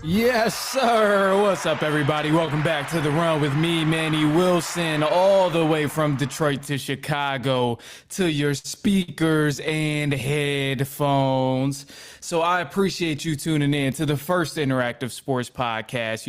Yes, sir. What's up, everybody? Welcome back to The Run with me, Manny Wilson, all the way from Detroit to Chicago to your speakers and headphones. So I appreciate you tuning in to the first interactive sports podcast,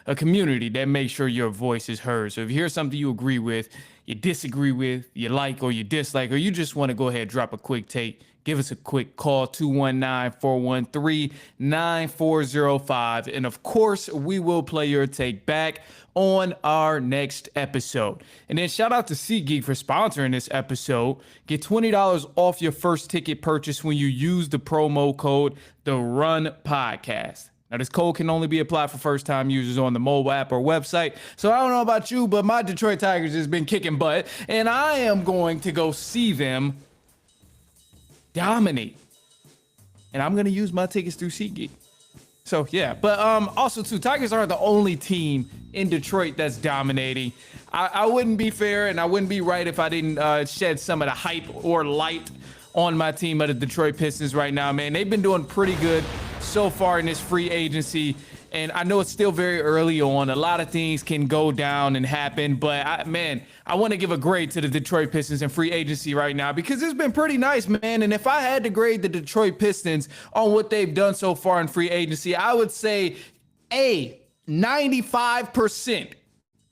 a community that makes sure your voice is heard. So if you hear something you agree with, you disagree with, you like or you dislike, or you just want to go ahead and drop a quick take, give us a quick call, 219-413-9405. And of course, we will play your take back on our next episode. And then shout out to SeatGeek for sponsoring this episode. Get $20 off your first ticket purchase when you use the promo code The Run Podcast. Now, this code can only be applied for first-time users on the mobile app or website. So I don't know about you, but my Detroit Tigers has been kicking butt, and I am going to go see them dominate. And I'm going to use my tickets through SeatGeek. So, yeah. But also, too, Tigers aren't the only team in Detroit that's dominating. I wouldn't be fair and I wouldn't be right if I didn't shed some of the hype or light on my team of the Detroit Pistons right now, man. They've been doing pretty good so far in this free agency. And I know it's still very early on. A lot of things can go down and happen. But, I want to give a grade to the Detroit Pistons in free agency right now because it's been pretty nice, man. And if I had to grade the Detroit Pistons on what they've done so far in free agency, I would say 95%.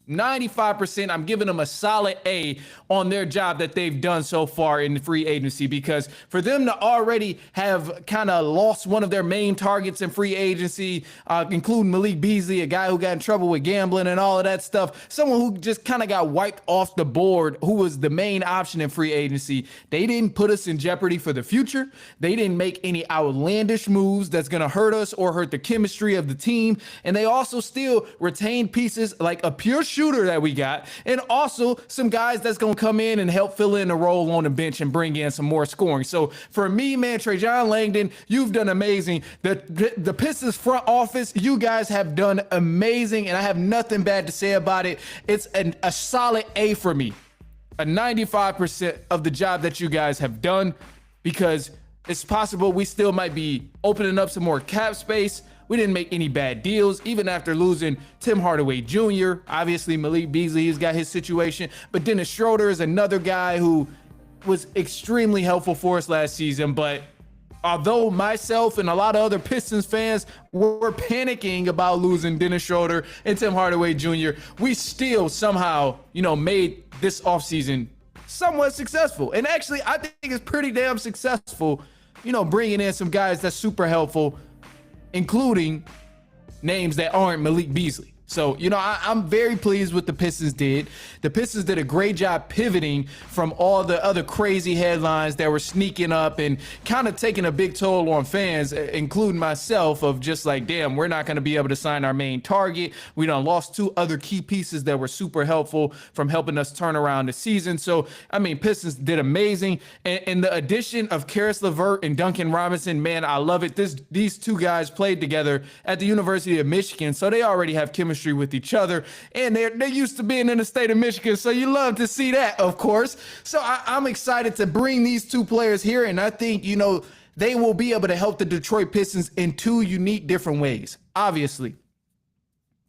95%. I'm giving them a solid A on their job that they've done so far in the free agency, because for them to already have kind of lost one of their main targets in free agency, including Malik Beasley, a guy who got in trouble with gambling and all of that stuff, someone who just kind of got wiped off the board, who was the main option in free agency. They didn't put us in jeopardy for the future. They didn't make any outlandish moves that's going to hurt us or hurt the chemistry of the team. And they also still retained pieces like a pure shooter that we got, and also some guys that's going to come in and help fill in a role on the bench and bring in some more scoring. So for me, man, Trajan Langdon, you've done amazing. The Pistons front office, you guys have done amazing, and I have nothing bad to say about it. It's a solid A for me, a 95% of the job that you guys have done, because it's possible we still might be opening up some more cap space. We didn't make any bad deals, even after losing Tim Hardaway Jr. Obviously, Malik Beasley, he's got his situation. But Dennis Schroeder is another guy who was extremely helpful for us last season. But although myself and a lot of other Pistons fans were panicking about losing Dennis Schroeder and Tim Hardaway Jr., we still somehow, made this offseason somewhat successful. And actually, I think it's pretty damn successful, bringing in some guys that's super helpful, including names that aren't Malik Beasley. So, I'm very pleased with the Pistons did. The Pistons did a great job pivoting from all the other crazy headlines that were sneaking up and kind of taking a big toll on fans, including myself, of just like, damn, we're not going to be able to sign our main target. We done lost two other key pieces that were super helpful from helping us turn around the season. So, Pistons did amazing. And the addition of Karis LeVert and Duncan Robinson, man, I love it. These two guys played together at the University of Michigan, so they already have chemistry with each other, and they're used to being in the state of Michigan, so you love to see that, of course. So I'm excited to bring these two players here, and I think they will be able to help the Detroit Pistons in two unique different ways. Obviously,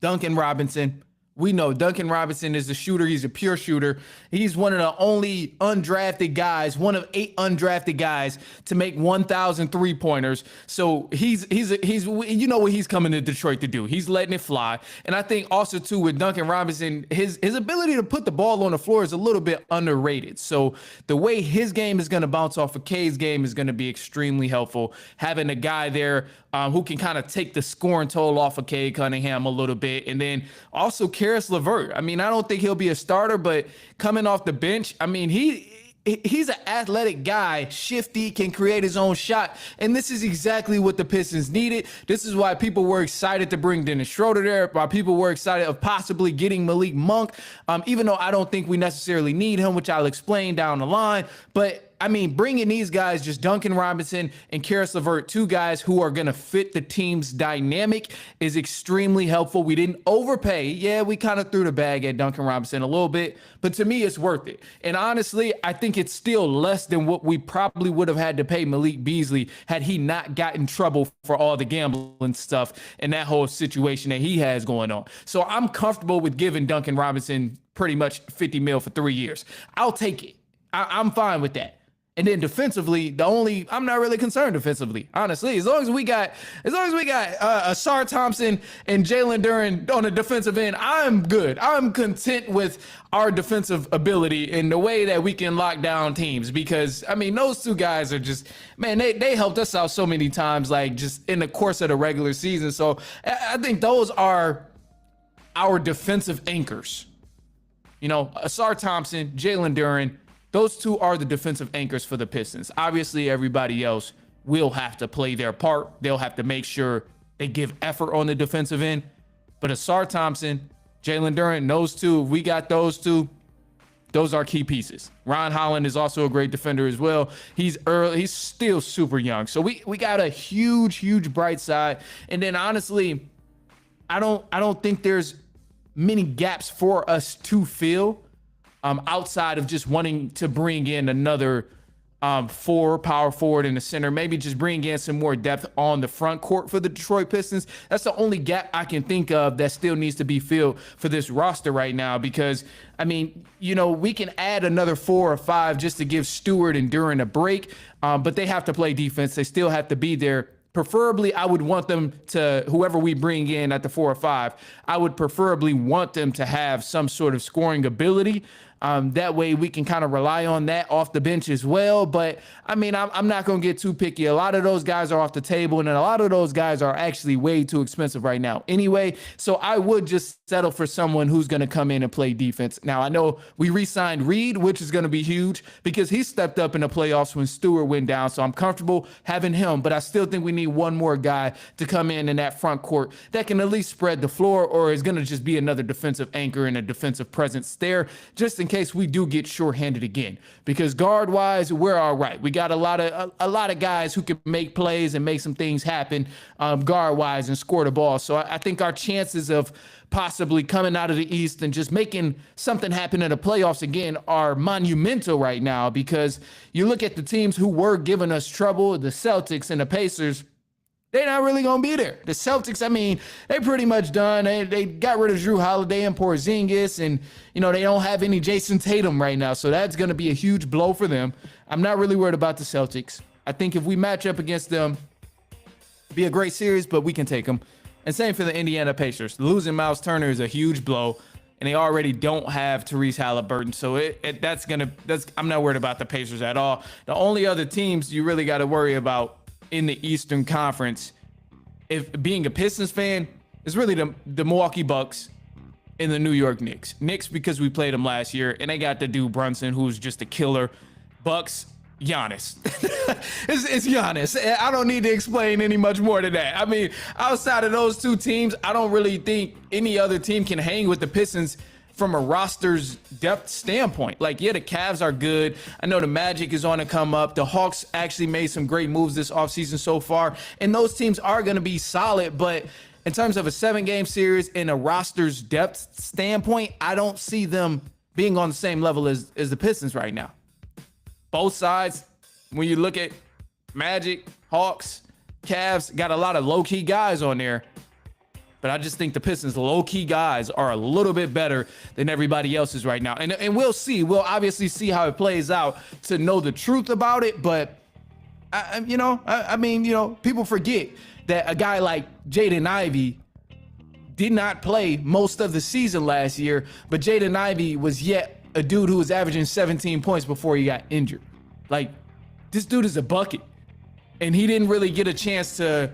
Duncan Robinson. We know Duncan Robinson is a shooter. He's a pure shooter. He's one of the only undrafted guys, one of 8 undrafted guys to make 1,000 3-pointers. So he's what he's coming to Detroit to do. He's letting it fly. And I think also too with Duncan Robinson, his ability to put the ball on the floor is a little bit underrated. So the way his game is going to bounce off of K's game is going to be extremely helpful. Having a guy there who can kind of take the scoring toll off of Cade Cunningham a little bit. And then also Karis LeVert. I don't think he'll be a starter, but coming off the bench, he's an athletic guy, shifty, can create his own shot. And this is exactly what the Pistons needed. This is why people were excited to bring Dennis Schroeder there, why people were excited of possibly getting Malik Monk, even though I don't think we necessarily need him, which I'll explain down the line. But I mean, bringing these guys, just Duncan Robinson and Karis LeVert, two guys who are going to fit the team's dynamic, is extremely helpful. We didn't overpay. Yeah, we kind of threw the bag at Duncan Robinson a little bit, but to me, it's worth it. And honestly, I think it's still less than what we probably would have had to pay Malik Beasley had he not got in trouble for all the gambling stuff and that whole situation that he has going on. So I'm comfortable with giving Duncan Robinson pretty much $50 million for 3 years. I'll take it. I'm fine with that. And then defensively, I'm not really concerned defensively, honestly. As long as we got Asar Thompson and Jalen Duren on the defensive end, I'm good. I'm content with our defensive ability and the way that we can lock down teams, because I mean, those two guys are just, man, they helped us out so many times, like just in the course of the regular season. So I think those are our defensive anchors. You know, Asar Thompson, Jalen Duren, those two are the defensive anchors for the Pistons. Obviously, everybody else will have to play their part. They'll have to make sure they give effort on the defensive end. But Asar Thompson, Jalen Duren, those two, if we got those two, those are key pieces. Ron Holland is also a great defender as well. He's still super young. So we got a huge bright side. And then honestly, I don't think there's many gaps for us to fill. Outside of just wanting to bring in another power forward in the center, maybe just bring in some more depth on the front court for the Detroit Pistons. That's the only gap I can think of that still needs to be filled for this roster right now, because, I mean, you know, we can add another 4 or 5 just to give Stewart and Duren a break, but they have to play defense. They still have to be there. Preferably, I would want them to, whoever we bring in at the 4 or 5, I would preferably want them to have some sort of scoring ability. That way we can kind of rely on that off the bench as well. But I mean, I'm not going to get too picky. A lot of those guys are off the table, and then a lot of those guys are actually way too expensive right now anyway. So I would just settle for someone who's going to come in and play defense. Now, I know we re-signed Reed, which is going to be huge because he stepped up in the playoffs when Stewart went down. So I'm comfortable having him, but I still think we need one more guy to come in that front court that can at least spread the floor, or is going to just be another defensive anchor and a defensive presence there, just in case we do get shorthanded again. Because guard wise, we're all right. We got a lot of guys who can make plays and make some things happen guard wise and score the ball. So I think our chances of possibly coming out of the East and just making something happen in the playoffs again are monumental right now, because you look at the teams who were giving us trouble, the Celtics and the Pacers, they're not really going to be there. The Celtics, I mean, they pretty much done. They got rid of Drew Holiday and Porzingis, and, you know, they don't have any Jason Tatum right now. So that's going to be a huge blow for them. I'm not really worried about the Celtics. I think if we match up against them, it'll be a great series, but we can take them. And same for the Indiana Pacers. Losing Miles Turner is a huge blow, and they already don't have Tyrese Halliburton. So I'm not worried about the Pacers at all. The only other teams you really got to worry about in the Eastern Conference, if being a Pistons fan, is really the Milwaukee Bucks and the New York Knicks. Knicks because we played them last year, and they got the dude Brunson, who's just a killer. Bucks, Giannis. it's Giannis. I don't need to explain any much more to that. I mean, outside of those two teams, I don't really think any other team can hang with the Pistons from a roster's depth standpoint. Like, yeah, the Cavs are good. I know the Magic is on to come up. The Hawks actually made some great moves this offseason so far, and those teams are going to be solid. But in terms of a 7-game series and a roster's depth standpoint, I don't see them being on the same level as the Pistons right now. Both sides, when you look at Magic, Hawks, Cavs, got a lot of low-key guys on there. But I just think the Pistons' low-key guys are a little bit better than everybody else's right now. And we'll see. We'll obviously see how it plays out to know the truth about it. But, I mean, people forget that a guy like Jaden Ivey did not play most of the season last year. But Jaden Ivey was yet a dude who was averaging 17 points before he got injured. Like, this dude is a bucket. And he didn't really get a chance to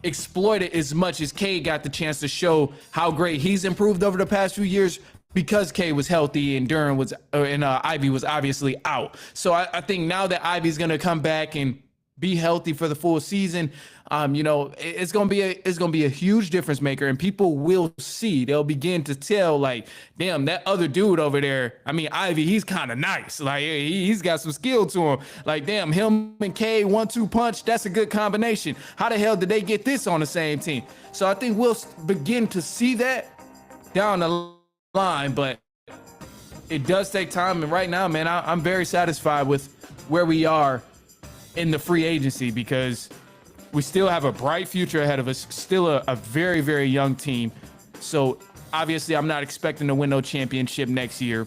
exploit it as much as K got the chance to show how great he's improved over the past few years, because K was healthy and Ivy was obviously out. So I think now that Ivy's going to come back and be healthy for the full season, it's gonna be a huge difference maker, and people will see. They'll begin to tell, like, damn, that other dude over there. I mean, Ivy, he's kind of nice. Like, he's got some skill to him. Like, damn, him and K 1-2 punch. That's a good combination. How the hell did they get this on the same team? So I think we'll begin to see that down the line, but it does take time. And right now, man, I'm very satisfied with where we are in the free agency, because we still have a bright future ahead of us, still a very, very young team. So obviously I'm not expecting to win no championship next year,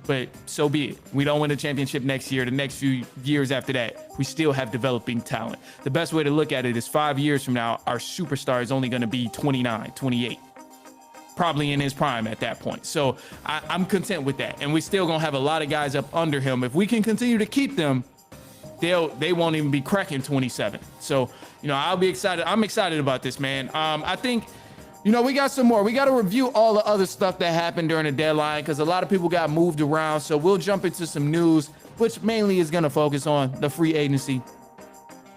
but so be it. We don't win a championship next year. The next few years after that, we still have developing talent. The best way to look at it is 5 years from now, our superstar is only going to be 29, 28. Probably in his prime at that point. So I'm content with that. And we still gonna have a lot of guys up under him. If we can continue to keep them, they won't even be cracking 27. So, I'll be excited. I'm excited about this, man. I think, we got some more. We got to review all the other stuff that happened during the deadline, because a lot of people got moved around. So we'll jump into some news, which mainly is gonna focus on the free agency.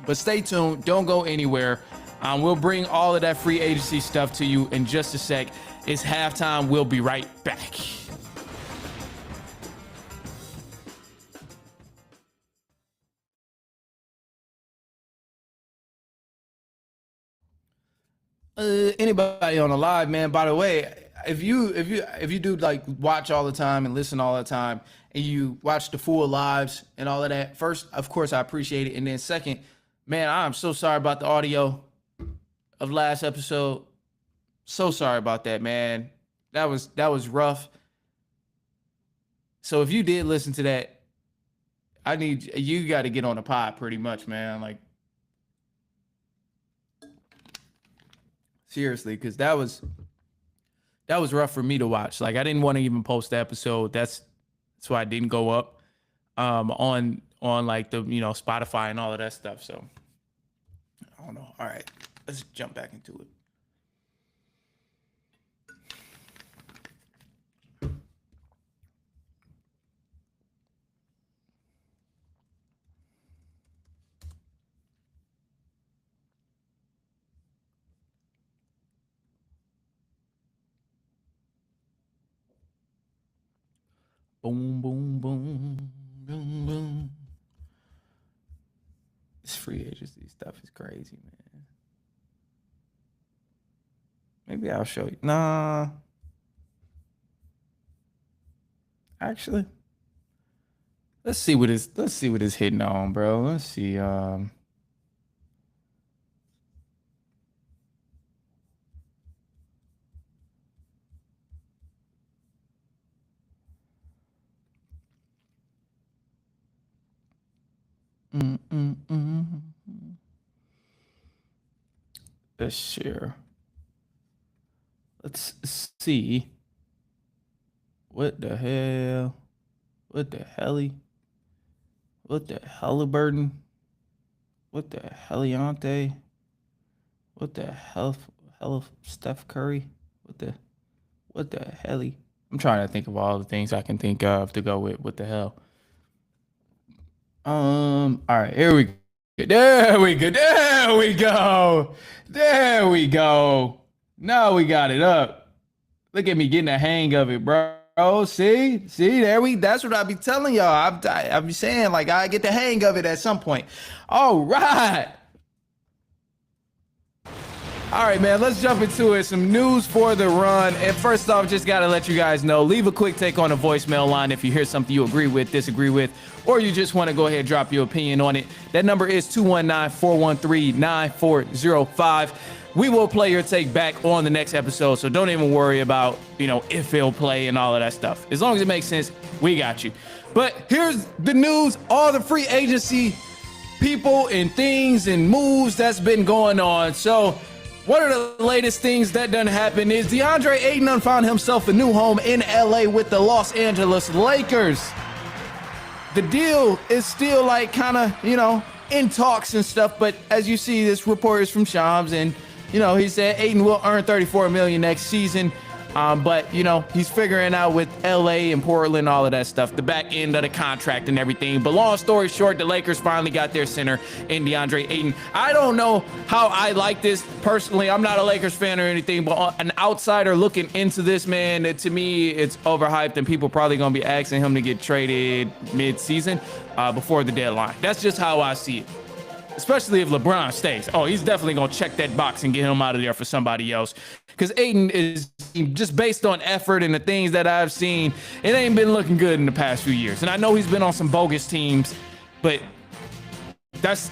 But stay tuned. Don't go anywhere. We'll bring all of that free agency stuff to you in just a sec. It's halftime. We'll be right back. Anybody on the live, man, by the way, if you do like watch all the time and listen all the time, and you watch the full lives and all of that, first, of course, I appreciate it. And then second, man, I'm so sorry about the audio of last episode. So sorry about that, man. That was rough. So if you did listen to that, you got to get on the pod pretty much, man. Like, seriously, because that was rough for me to watch. Like, I didn't want to even post the episode. That's why I didn't go up on like the Spotify and all of that stuff. So I don't know. All right, let's jump back into it. Boom, boom, boom, boom, boom. This free agency stuff is crazy, man. Maybe I'll show you. Nah. Actually, let's see what it's hitting on, bro. Let's see. Let's share. Let's see. What the hell? What the helly? What the Halliburton? What the Heliante? What the hell of Steph Curry? What the helly? I'm trying to think of all the things I can think of to go with. What the hell? All right, here we go. There we go. There we go. There we go. Now we got it up. Look at me getting the hang of it, bro. See, that's what I be telling y'all. I be saying, like, I get the hang of it at some point. All right. All right, man, let's jump into it. Some news for the run. And first off, just got to let you guys know, leave a quick take on the voicemail line if you hear something you agree with, disagree with, or you just want to go ahead and drop your opinion on it. That number is 219-413-9405. We will play your take back on the next episode, so don't even worry about, if it'll play and all of that stuff. As long as it makes sense, we got you. But here's the news, all the free agency people and things and moves that's been going on. So one of the latest things that done happened is DeAndre Ayton done found himself a new home in LA with the Los Angeles Lakers. The deal is still like kind of, in talks and stuff, but as you see, this report is from Shams, and he said Ayton will earn $34 million next season But, you know, he's figuring out with LA and Portland, all of that stuff, the back end of the contract and everything. But long story short, the Lakers finally got their center in DeAndre Ayton. I don't know how I like this personally. I'm not a Lakers fan or anything, but an outsider looking into this, man, to me, it's overhyped, and people probably going to be asking him to get traded mid-season before the deadline. That's just how I see it. Especially if LeBron stays. Oh, he's definitely going to check that box and get him out of there for somebody else. Because Ayton is just based on effort and the things that I've seen, it ain't been looking good in the past few years. And I know he's been on some bogus teams, but that's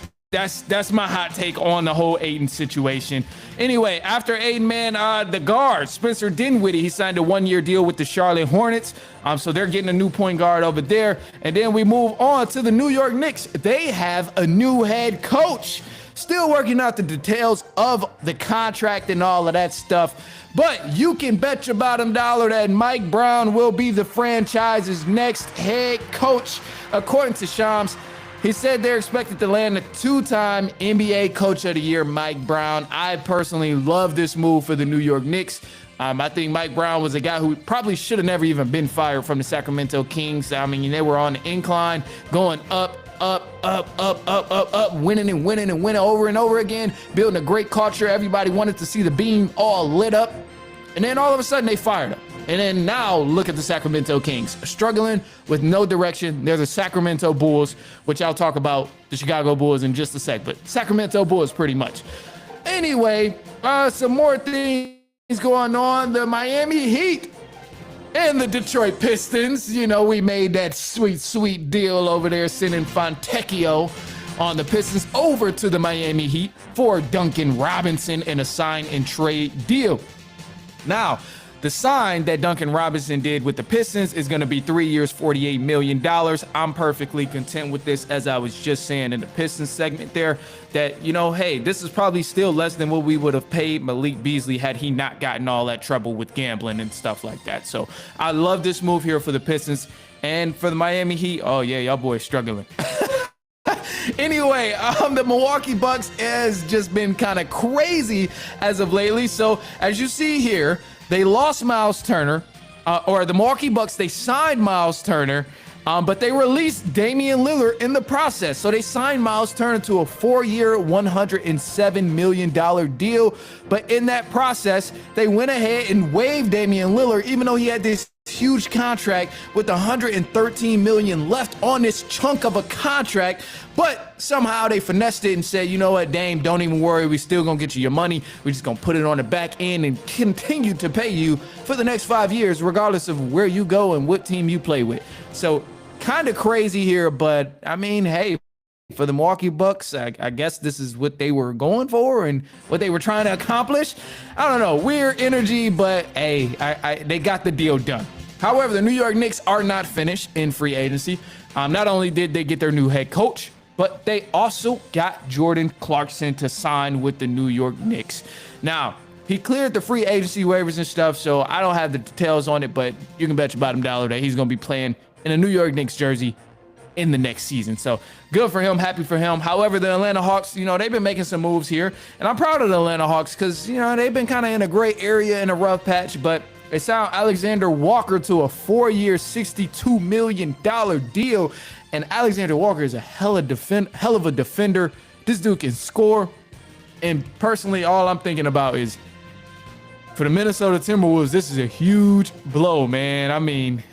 my hot take on the whole Ayton situation. Anyway, after Ayton, man, the guard, Spencer Dinwiddie, he signed a one-year deal with the Charlotte Hornets. So they're getting a new point guard over there. And then we move on to the New York Knicks. They have a new head coach. Still working out the details of the contract and all of that stuff. But you can bet your bottom dollar that Mike Brown will be the franchise's next head coach. According to Shams, he said they're expected to land a two-time NBA Coach of the Year, Mike Brown. I personally love this move for the New York Knicks. I think Mike Brown was a guy who probably should have never even been fired from the Sacramento Kings. I mean, they were on the incline, going up, winning over and over again, building a great culture. Everybody wanted to see the beam all lit up. And then all of a sudden they fired him. And then now look at the Sacramento Kings, struggling with no direction. They're the Sacramento Bulls, which I'll talk about the Chicago Bulls in just a sec, but Sacramento Bulls pretty much. Anyway, some more things going on. The Miami Heat and the Detroit Pistons. You know, we made that sweet deal over there, sending Fontecchio on the Pistons over to the Miami Heat for Duncan Robinson in a sign and trade deal. Now, the sign that Duncan Robinson did with the Pistons is going to be 3 years, $48 million. I'm perfectly content with this, as I was just saying in the Pistons segment there, that, you know, hey, this is probably still less than what we would have paid Malik Beasley had he not gotten all that trouble with gambling and stuff like that. So I love this move here for the Pistons. And for the Miami Heat, oh yeah, y'all boys struggling. Anyway, the Milwaukee Bucks has just been kind of crazy as of lately. So as you see here, they lost Miles Turner, or the Milwaukee Bucks, they signed Miles Turner, but they released Damian Lillard in the process. So they signed Miles Turner to a 4-year, $107 million deal. But in that process, they went ahead and waived Damian Lillard, even though he had this huge contract with $113 million left on this chunk of a contract. But somehow they finessed it and said, you know what, Dame, don't even worry. We still gonna get you your money. We're just gonna put it on the back end and continue to pay you for the next 5 years, regardless of where you go and what team you play with. So kind of crazy here, but I mean, hey, for the Milwaukee Bucks, I guess this is what they were going for and what they were trying to accomplish. I don't know, weird energy, but hey, they got the deal done. However, the New York Knicks are not finished in free agency. Not only did they get their new head coach, but they also got Jordan Clarkson to sign with the New York Knicks. Now, he cleared the free agency waivers and stuff, so I don't have the details on it, but you can bet your bottom dollar that he's going to be playing in a New York Knicks jersey in the next season. So good for him, happy for him. However, the Atlanta Hawks, you know, they've been making some moves here, and I'm proud of the Atlanta Hawks because, you know, they've been kind of in a gray area in a rough patch, but they signed Alexander Walker to a 4-year, $62 million deal. And Alexander Walker is a hell of a defender. This dude can score. And personally, all I'm thinking about is for the Minnesota Timberwolves, this is a huge blow, man. I mean,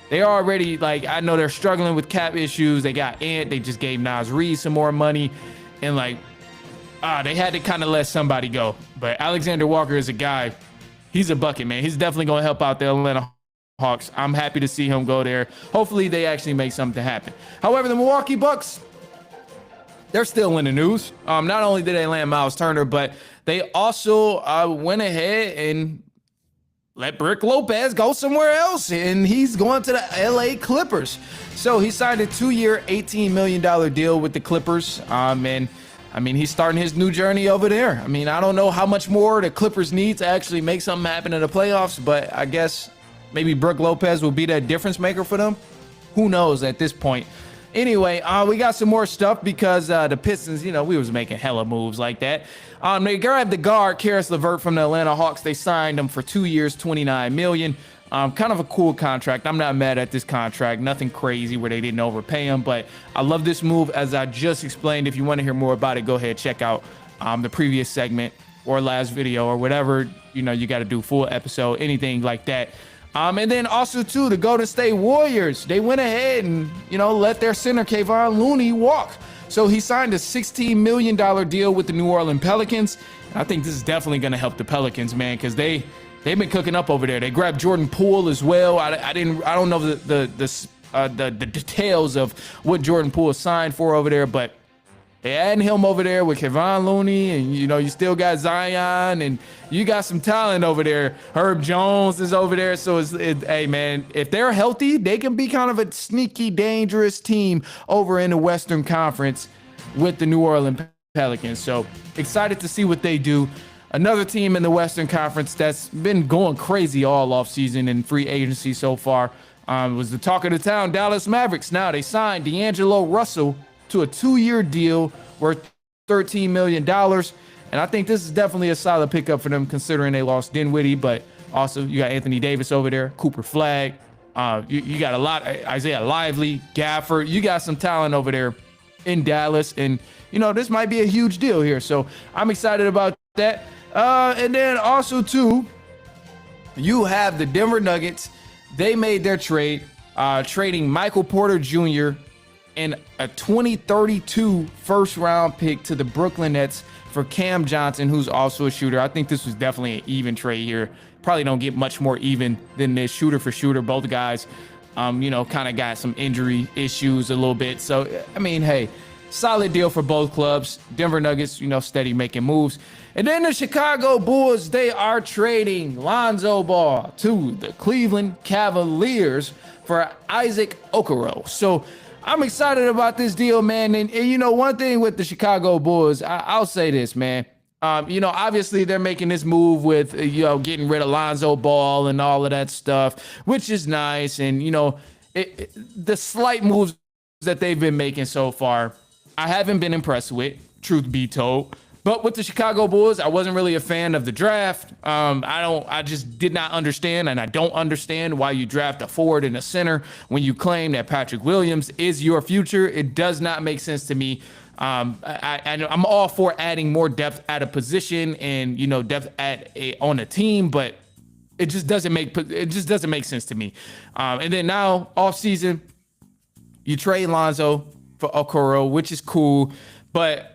they already, like, I know they're struggling with cap issues. They got Ant. They just gave Nas Reed some more money. And, like, they had to kind of let somebody go. But Alexander Walker is a guy. He's a bucket, man. He's definitely going to help out the Atlanta Hawks. I'm happy to see him go there. Hopefully, they actually make something happen. However, the Milwaukee Bucks, they're still in the news. Not only did they land Miles Turner, but they also went ahead and let Brook Lopez go somewhere else, and he's going to the LA Clippers. So he signed a 2-year, $18 million deal with the Clippers, and I mean, he's starting his new journey over there. I mean, I don't know how much more the Clippers need to actually make something happen in the playoffs, but I guess maybe Brook Lopez will be that difference maker for them. Who knows at this point? Anyway, we got some more stuff because the Pistons, we was making hella moves like that. They grabbed the guard, Karis LeVert from the Atlanta Hawks. They signed him for 2 years, $29 million. Kind of a cool contract. I'm not mad at this contract. Nothing crazy where they didn't overpay him, but I love this move. As I just explained, if you want to hear more about it, go ahead, check out the previous segment or last video or whatever, you got to do, full episode, anything like that. And then also, too, the Golden State Warriors, they went ahead and, let their center, Kevon Looney, walk. So he signed a $16 million deal with the New Orleans Pelicans. I think this is definitely going to help the Pelicans, man, because they've been cooking up over there. They grabbed Jordan Poole as well. I don't know the details of what Jordan Poole signed for over there, but they adding him over there with Kevon Looney, and you still got Zion, and you got some talent over there. Herb Jones is over there, so hey man, if they're healthy, they can be kind of a sneaky, dangerous team over in the Western Conference with the New Orleans Pelicans. So excited to see what they do. Another team in the Western Conference that's been going crazy all offseason in free agency so far was the talk of the town, Dallas Mavericks. Now they signed D'Angelo Russell to a 2-year deal worth $13 million. And I think this is definitely a solid pickup for them considering they lost Dinwiddie, but also you got Anthony Davis over there, Cooper Flagg. You got a lot, Isaiah Lively, Gafford. You got some talent over there in Dallas. And, this might be a huge deal here. So I'm excited about that. And then also, too, you have the Denver Nuggets. They made their trade, trading Michael Porter Jr. and a 2032 first-round pick to the Brooklyn Nets for Cam Johnson, who's also a shooter. I think this was definitely an even trade here. Probably don't get much more even than this, shooter for shooter. Both guys, kind of got some injury issues a little bit. So, hey, solid deal for both clubs. Denver Nuggets, steady making moves. And then the Chicago Bulls, they are trading Lonzo Ball to the Cleveland Cavaliers for Isaac Okoro. So I'm excited about this deal, man. And one thing with the Chicago Bulls, I'll say this, man. Obviously they're making this move with, getting rid of Lonzo Ball and all of that stuff, which is nice. And, the slight moves that they've been making so far, I haven't been impressed with, truth be told. But with the Chicago Bulls, I wasn't really a fan of the draft. I just did not understand, and I don't understand why you draft a forward and a center when you claim that Patrick Williams is your future. It does not make sense to me. I'm all for adding more depth at a position and, depth on a team, but it just doesn't make sense to me. And then now off season, you trade Lonzo for Okoro, which is cool, but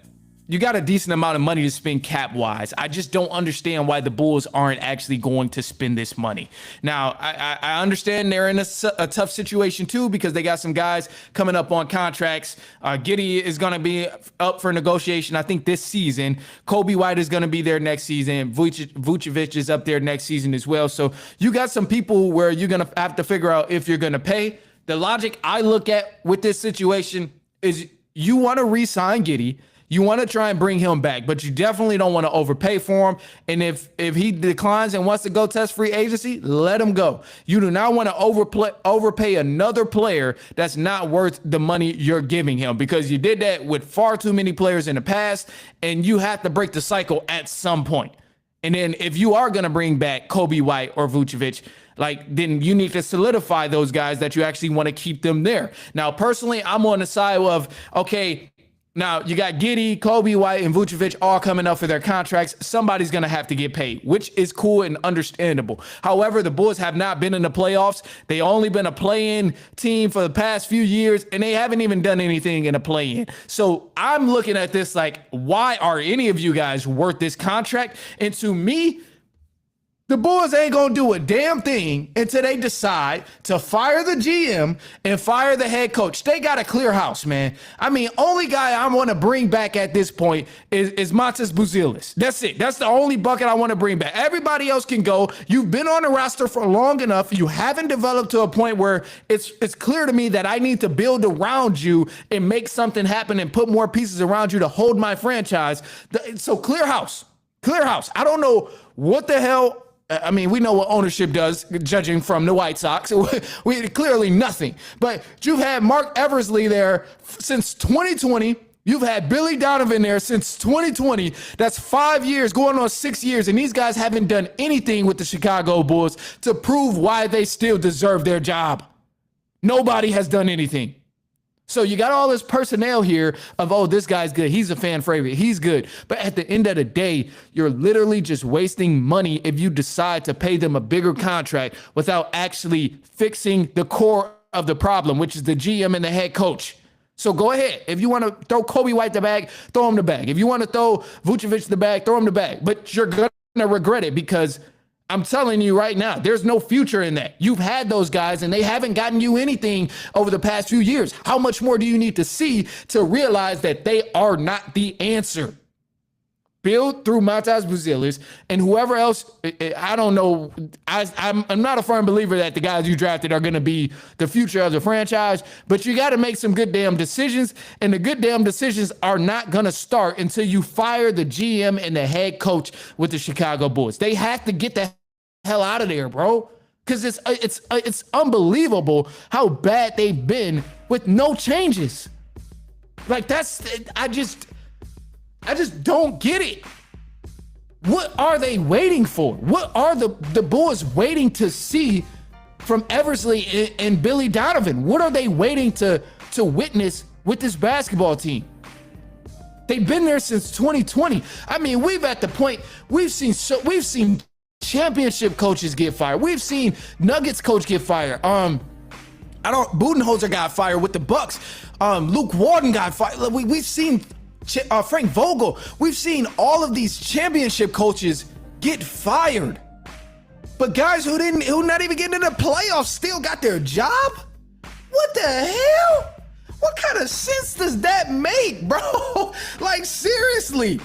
you got a decent amount of money to spend cap-wise. I just don't understand why the Bulls aren't actually going to spend this money. Now, I understand they're in a tough situation, too, because they got some guys coming up on contracts. Giddey is going to be up for negotiation, I think, this season. Kobe White is going to be there next season. Vucevic is up there next season as well. So you got some people where you're going to have to figure out if you're going to pay. The logic I look at with this situation is you want to re-sign Giddey. You want to try and bring him back, but you definitely don't want to overpay for him. And if he declines and wants to go test free agency, let him go. You do not want to overpay another player that's not worth the money you're giving him, because you did that with far too many players in the past, and you have to break the cycle at some point. And then if you are going to bring back Kobe White or Vucevic, then you need to solidify those guys that you actually want to keep them there. Now, personally, I'm on the side of, okay, now, you got Giddey, Kobe White, and Vucevic all coming up for their contracts. Somebody's going to have to get paid, which is cool and understandable. However, the Bulls have not been in the playoffs. They only been a play-in team for the past few years, and they haven't even done anything in a play-in. So I'm looking at this like, why are any of you guys worth this contract? And to me, the Bulls ain't going to do a damn thing until they decide to fire the GM and fire the head coach. They got a clear house, man. Only guy I want to bring back at this point is Montes Buzelis. That's it. That's the only bucket I want to bring back. Everybody else can go. You've been on the roster for long enough. You haven't developed to a point where it's clear to me that I need to build around you and make something happen and put more pieces around you to hold my franchise. So clear house. I don't know what the hell I mean, we know what ownership does, judging from the White Sox. We clearly nothing. But you've had Mark Eversley there since 2020. You've had Billy Donovan there since 2020. That's 5 years, going on 6 years, and these guys haven't done anything with the Chicago Bulls to prove why they still deserve their job. Nobody has done anything. So you got all this personnel here of, oh, this guy's good. He's a fan favorite. He's good. But at the end of the day, you're literally just wasting money if you decide to pay them a bigger contract without actually fixing the core of the problem, which is the GM and the head coach. So go ahead. If you want to throw Kobe White the bag, throw him the bag. If you want to throw Vucevic the bag, throw him the bag. But you're going to regret it because I'm telling you right now, there's no future in that. You've had those guys and they haven't gotten you anything over the past few years. How much more do you need to see to realize that they are not the answer? Build through Matas Buzelis and whoever else, I don't know. I'm not a firm believer that the guys you drafted are going to be the future of the franchise, but you got to make some good damn decisions, and the good damn decisions are not going to start until you fire the GM and the head coach with the Chicago Bulls. They have to get the hell out of there, bro, because it's unbelievable how bad they've been with no changes. Like I just don't get it. What are they waiting for? What are the Bulls waiting to see from Eversley and Billy Donovan? What are they waiting to witness with this basketball team? They've been there since 2020. I mean, we've seen championship coaches get fired. We've seen Nuggets coach get fired. Budenholzer got fired with the Bucks. Luke Walton got fired. We've seen Frank Vogel. We've seen all of these championship coaches get fired. But guys who not even getting in the playoffs still got their job? What the hell? What kind of sense does that make, bro? Like, seriously.